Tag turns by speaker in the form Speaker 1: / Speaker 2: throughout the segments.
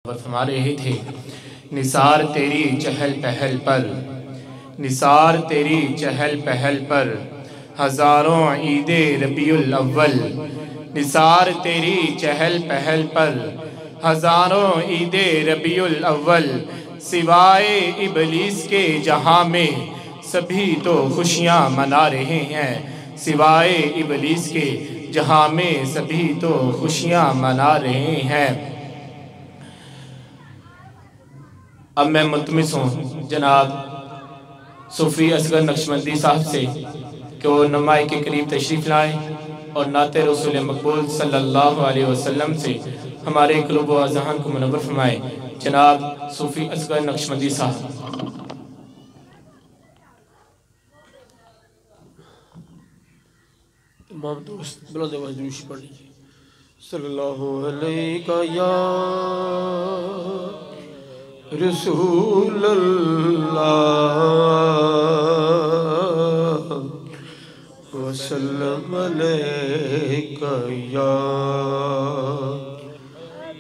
Speaker 1: فرما رہے تھے نثار تیری چہل پہل پر، نثار تیری چہل پہل پر ہزاروں عید ربیع الاول، نثار تیری چہل پہل پر ہزاروں عید ربیع الاول، سوائے ابلیس کے جہاں میں سبھی تو خوشیاں منا رہے ہیں، سوائے ابلیس کے جہاں میں سبھی تو خوشیاں منا رہے ہیں۔ اب میں ملتمس ہوں جناب صوفی اصغر نقشبندی صاحب سے کہ وہ نمائی کے قریب تشریف لائیں اور نعت رسول مقبول صلی اللہ علیہ وسلم سے ہمارے قلوب و اذہان کو منور فرمائیں۔ جناب صوفی اصغر نقشبندی صاحب۔
Speaker 2: تمام دوست بلند آواز دروشی پڑھ لیجیے۔ صلی اللہ علیہ یا رسول اللہ وسلم علیہ یا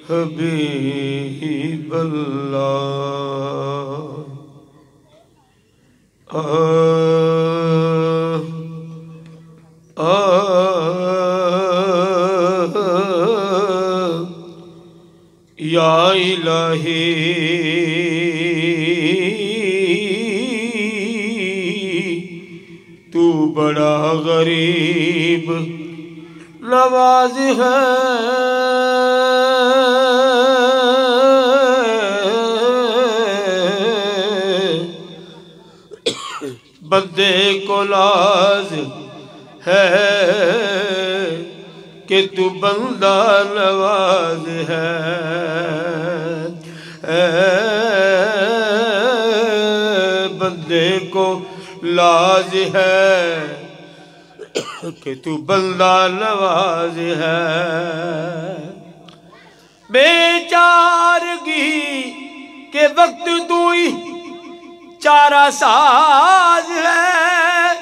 Speaker 2: حبیب اللہ۔ یا الہی تو بڑا غریب نواز ہے، بندے کو لاز ہے کہ تو بندہ نواز ہے، بندے کو لاز ہے کہ تو بندہ نواز ہے، بے چارگی کے وقت تو ہی چارہ ساز ہے،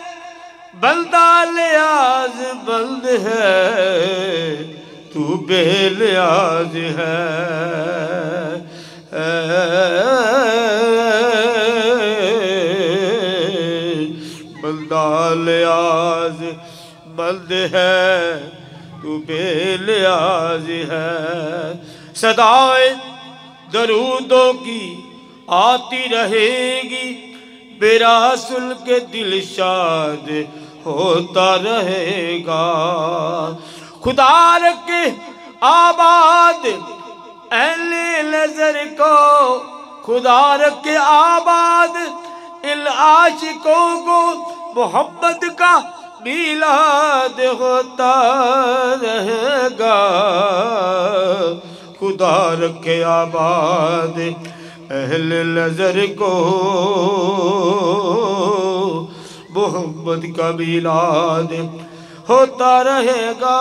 Speaker 2: بندہ لیاز بند ہے تو بے لیاز ہے، بندہ لیاز بند ہے تو بے لیاز ہے، صدائے درودوں کی آتی رہے گی، براسل کے دل شاد ہوتا رہے گا، خدا رکھے آباد اہل نظر کو، خدا رکھے آباد ان عاشقوں کو، محمد کا میلاد ہوتا رہے گا، خدا رکھے آباد اہل نظر کو، محمد کا میلاد ہوتا رہے گا۔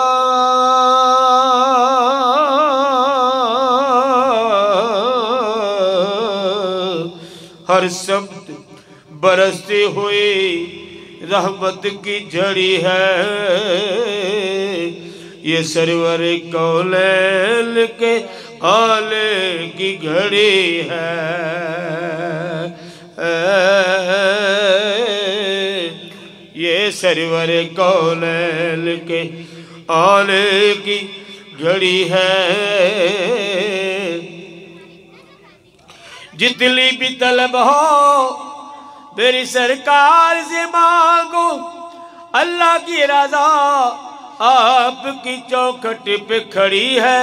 Speaker 2: ہر سمت برستی ہوئی رحمت کی جھڑی ہے، یہ سرور کونین کے آنے کی گھڑی ہے، یہ سرور کونین کے آنے کی گھڑی ہے، جتنی بھی طلب ہو میری سرکار سے مانگو، اللہ کی رضا آپ کی چوکھٹ پہ کھڑی ہے،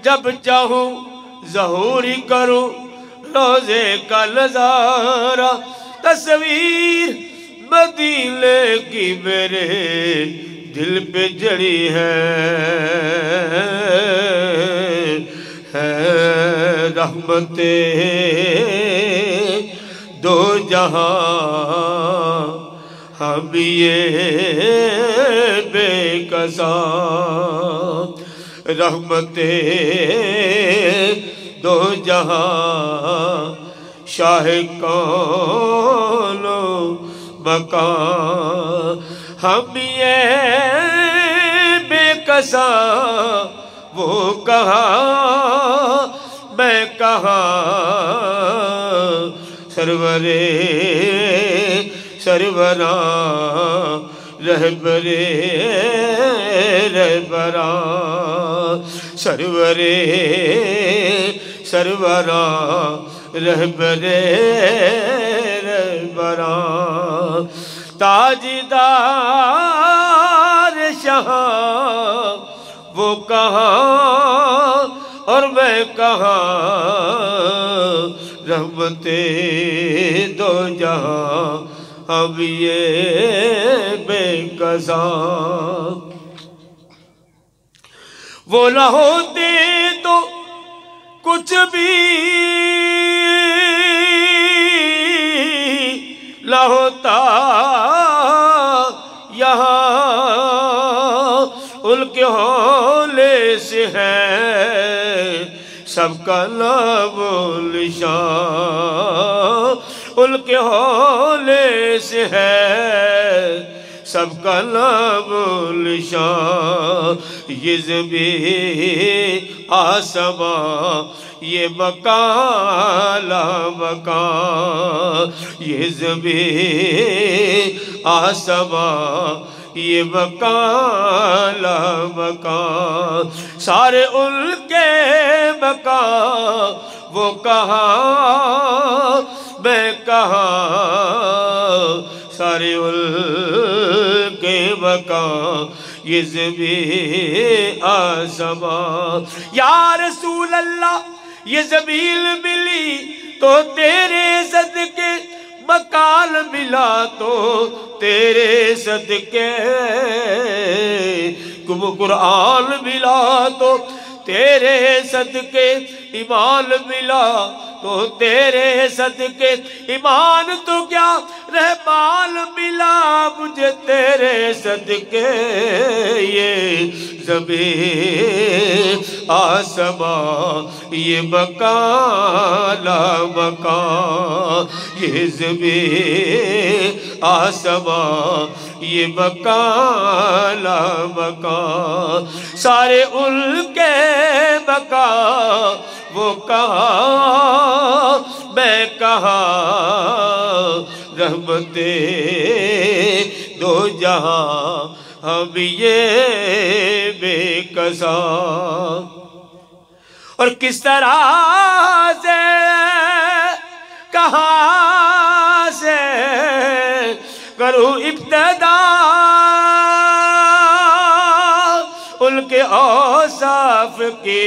Speaker 2: جب چاہوں ظہور ہی کروں روزے کا نظارہ، تصویر مدینے کی میرے دل پہ جڑی ہے، رحمتیں دو جہاں ہم یہ بے کساں، رحمتیں دو جہاں شاہ کون و مکان، ہم یہ بے کساں وہ کہاں میں کہاں سرورے سروراں رہبرے رہبراں سرورے سروراں رہبرے رہبراں تاجدار شاہ وہ کہاں اور میں کہاں رحمت دو جہاں اب یہ بے قضاں وہ نہ ہوتے تو کچھ بھی نہ ہوتا یہاں ان کے حولے سے ہے سب کا نام و نشان ان کے حولے سے ہے سب کا نام و نشان یہ زمین آسمان یہ مکان لا مکان یہ زمین آسمان یہ مکان لا مکان سارے ان کے مکان وہ کہاں میں کہاں سارے ان کے مکان یہ زمین آسمان یا رسول اللہ یہ زمین ملی تو تیرے صدقے مکان ملا تو تیرے صدقے قرآن ملا تو تیرے صدقے ایمان ملا تو تیرے صدقے ایمان تو کیا رحمان ملا مجھے تیرے صدقے یہ زمین آسمان یہ مکان لا مکان یہ زمین آسمان یہ مکان لا مکان سارے ان کے مکان وہ کہاں میں کہاں رحمت دو جہاں ہم یہ بے قضاں اور کس طرح سے کہاں سے کروں ابتدا ان کے اوصاف کی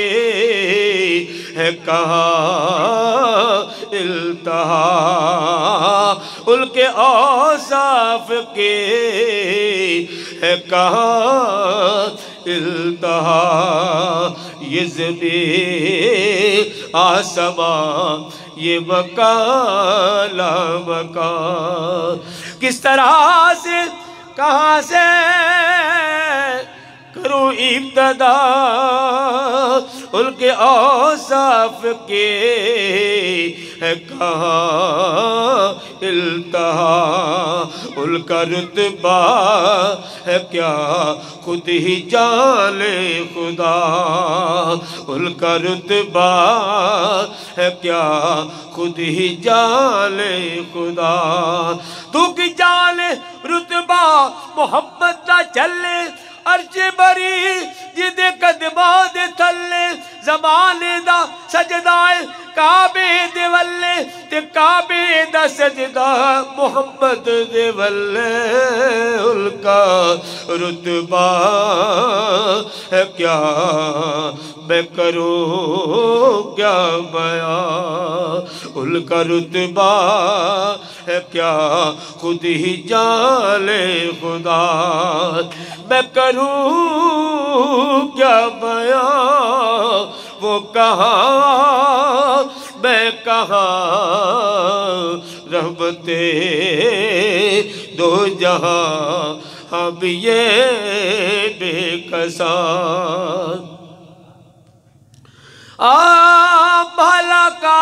Speaker 2: ہے کہاں التہا ان کے اوصاف کی ہے کہاں التہا یہ زمین آسمان یہ مکان لا مکان کس طرح سے کہاں سے کروں ابتدا ان کے اوصاف کے ہے کہاں التہا ان کا رتبہ ہے کیا خود ہی جانے خدا ان کا رتبہ ہے کیا خود ہی جانے خدا تو کی جانے رتبہ محمد نہ چلے عرش بری جدے قدماں دے تھلے زمانے دا سجدائے کعبے دے ولے تے کعبے دا سجدہ محمد دے ولے ان کا رتبہ ہے کیا میں کروں کیا بیان ان کا رتبہ ہے کیا خود ہی جانے خدا میں کروں کیا بیان وہ کہاں میں کہاں رحمت دو جہاں اب یہ بے قضاں بھلا کا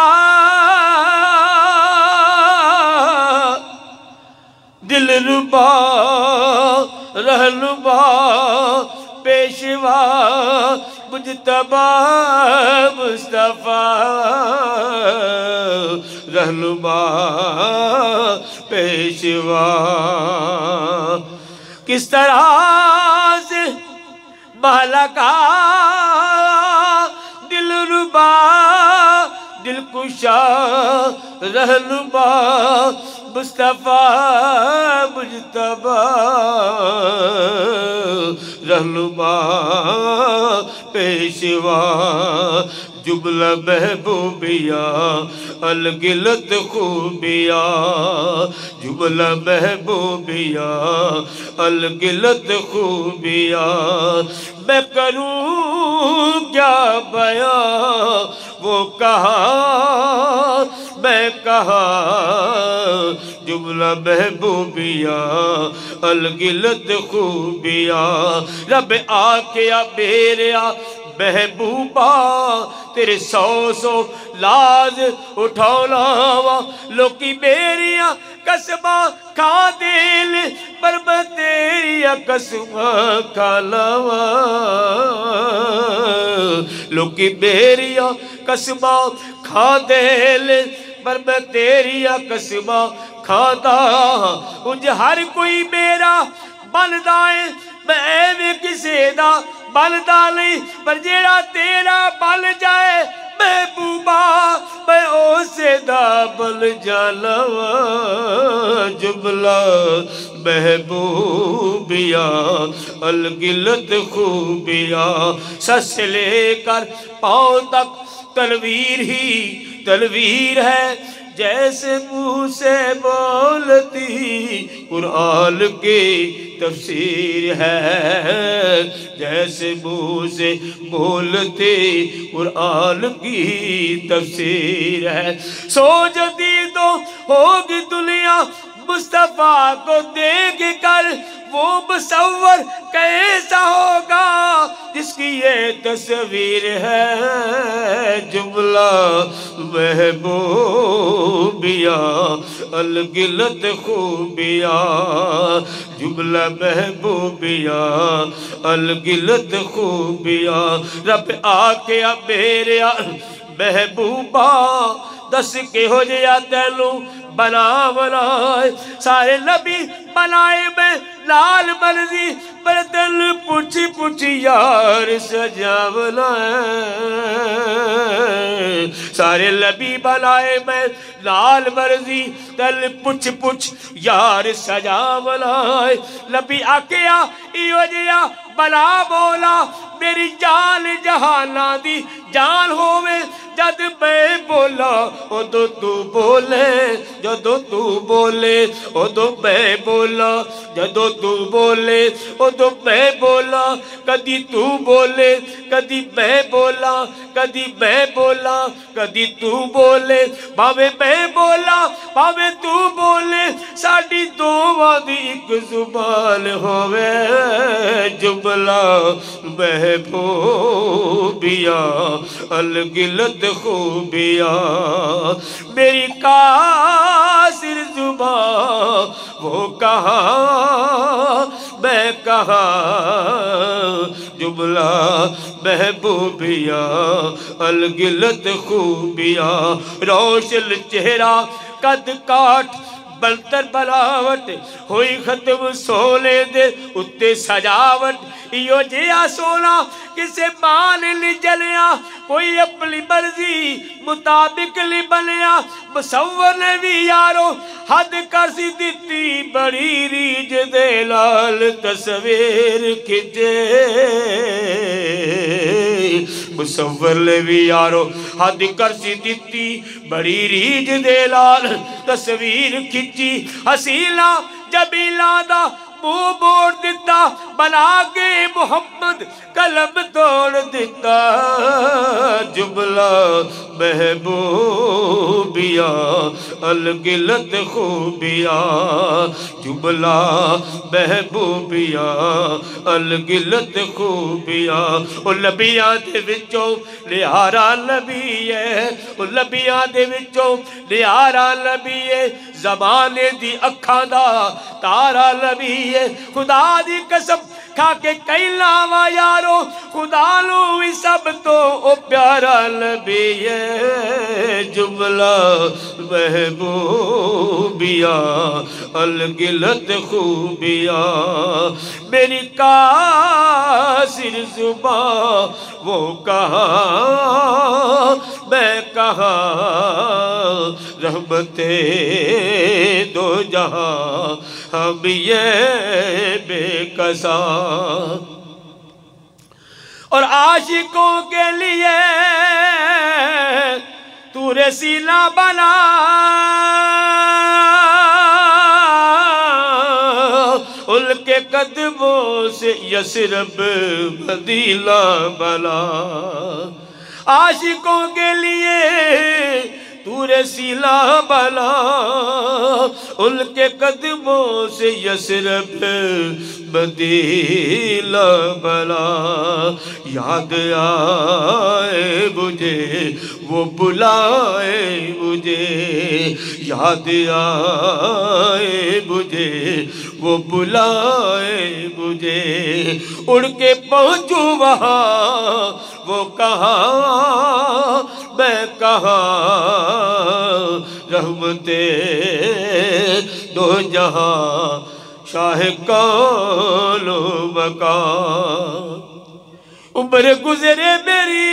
Speaker 2: دل ربا رہنما پیشوا مجتبی مصطفیٰ رہنما پیشوا، کس طرح سے مہلکا دلربا دلکشا رہنما مصطفیٰ مجتبی رہنما پیشوا، جملہ محبوبیہ الگلت خوبیہ، جملہ محبوبیہ الگلت خوبیہ، میں کروں کیا بیان وہ کہا میں کہا، جملہ محبوبیہ الگلت خوبیہ، رب آ کے میرے محبوبہ تیرے سو لاز اٹھولاوا، لوکی میریاں قسماں کھا دل پر میں تیریاں قسماں کھا لاوا، لوکی میریاں قسماں کھا دل پر میں تیریاں قسماں کھادا، انج ہر کوئی میرا بندا ہے، میں بھی کسے دا بندا نہیں، پر جیڑا تیرا بن جائے محبوبہ میں اسے دا بن جانا، جملہ محبوبیہ الگلت خوبیہ، سر سے لے کر پاؤں تک تنویر ہی تنویر ہے، جیسے منہ سے بولتی قرآن کی تفسیر ہے، جیسے منہ سے بولتی قرآن کی تفسیر ہے، سو جدید ہوگی دنیا مصطفیٰ کو دیکھ کر، وہ مصور کیسا ہوگا جس کی یہ تصویر ہے، جملہ محبوبیہ الگلت خوبیہ، جملہ محبوبیہ الگلت خوبیہ، رب آ کے میرے محبوبہ دس کے ہو جیا تینوں بنا بنائے، سارے نبی بنائے میں لال مرضی، پر دل پوچھی پوچھی یار سجا بنائے، سارے نبی بنائے میں لال مرضی، دل پوچھ پوچھ یار سجا بنائے، نبی آکیا ایو جیا بلا بولا، میری جان جہانا دی جان ہوئے، جد میں بولا ادو تو بولے، جدو تو بولے ادو میں بولا، جدو تو بولے ادو میں بولا، کدی تو بولے کدی میں بولا، کدی میں بولا کدی تو بولے، بھاوے میں بولا بھاوے تو بولے، ساڈی دوواں دی ایک زبان ہوئے، جملہ محبوبیہ الگلت خوبیہ، میری قاصر زبان وہ کہا میں کہا، جملہ محبوبیہ الگلت خوبیہ، روشن چہرہ قد کاٹ بلتر بلاوٹ ہوئی ختم، سونے دے اتے سجاوٹ، ایو جیا سونا کسے مان لی جلیا، کوئی اپنی مرضی مطابق لی بنیا، مصور نے بھی یارو حد کر سی دیتی، بڑی ریج دے لال تصویر کھچے، مصور نے بھی یارو حد کر سی دیتی، بڑی ریج دے لال تصویر کھچی، حسینہ جمیلہ دا منہ موڑ دیتا، بنا کے محمد قلم توڑ دیتا، جملہ محبوبیہ الگلت خوبیہ، جملہ محبوبیہ الگلت خوبیہ، او نبیاں دے وچوں نیارا نبی ہے، او نبیاں دے وچوں نیارا نبی ہے، زمانے دی اکھاں دا تارا نبی ہے، خدا دی قسم کھا کے کئی لاوا یارو خدا لو بھی سب تو او پیارا نبی ہے جملہ محبوبیاں الگلت خوبیاں میری قاصر زبان وہ کہاں میں کہاں رحمت دو جہاں ہم یہ بے کساں اور عاشقوں کے لیے تو رسیلہ بنا ان کے قدموں سے یثرب مدینہ بنا عاشقوں کے لیے تو رسیلہ بنا ان کے قدموں سے یثرب مدینہ بنا یاد آئے مجھے وہ بلائے مجھے یاد آئے مجھے وہ بلائے مجھے اڑ کے پہنچوں وہاں وہ کہاں میں کہاں رحمت دو جہاں شاہ کون و مکان عمر گزرے میری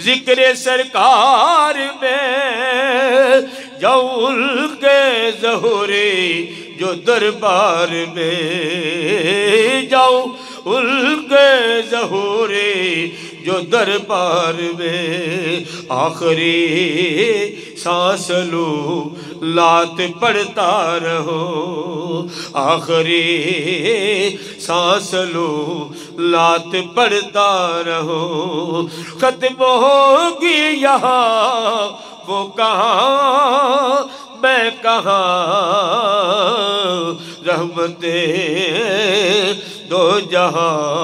Speaker 2: ذکر سرکار میں جاؤں کے ظہورے جو دربار میں جاؤں ان کے ظہورے جو دربار میں آخری سانس لو لات پڑھتا رہو آخری سانس لو لات پڑھتا رہو ختم ہوگی یہاں وہ کہاں میں کہاں رحمت دو جہاں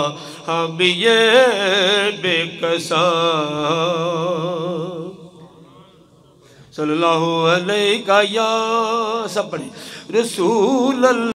Speaker 2: ہم یہ بے کساں صلی اللہ علیہ یا سب پڑھیں رسول اللہ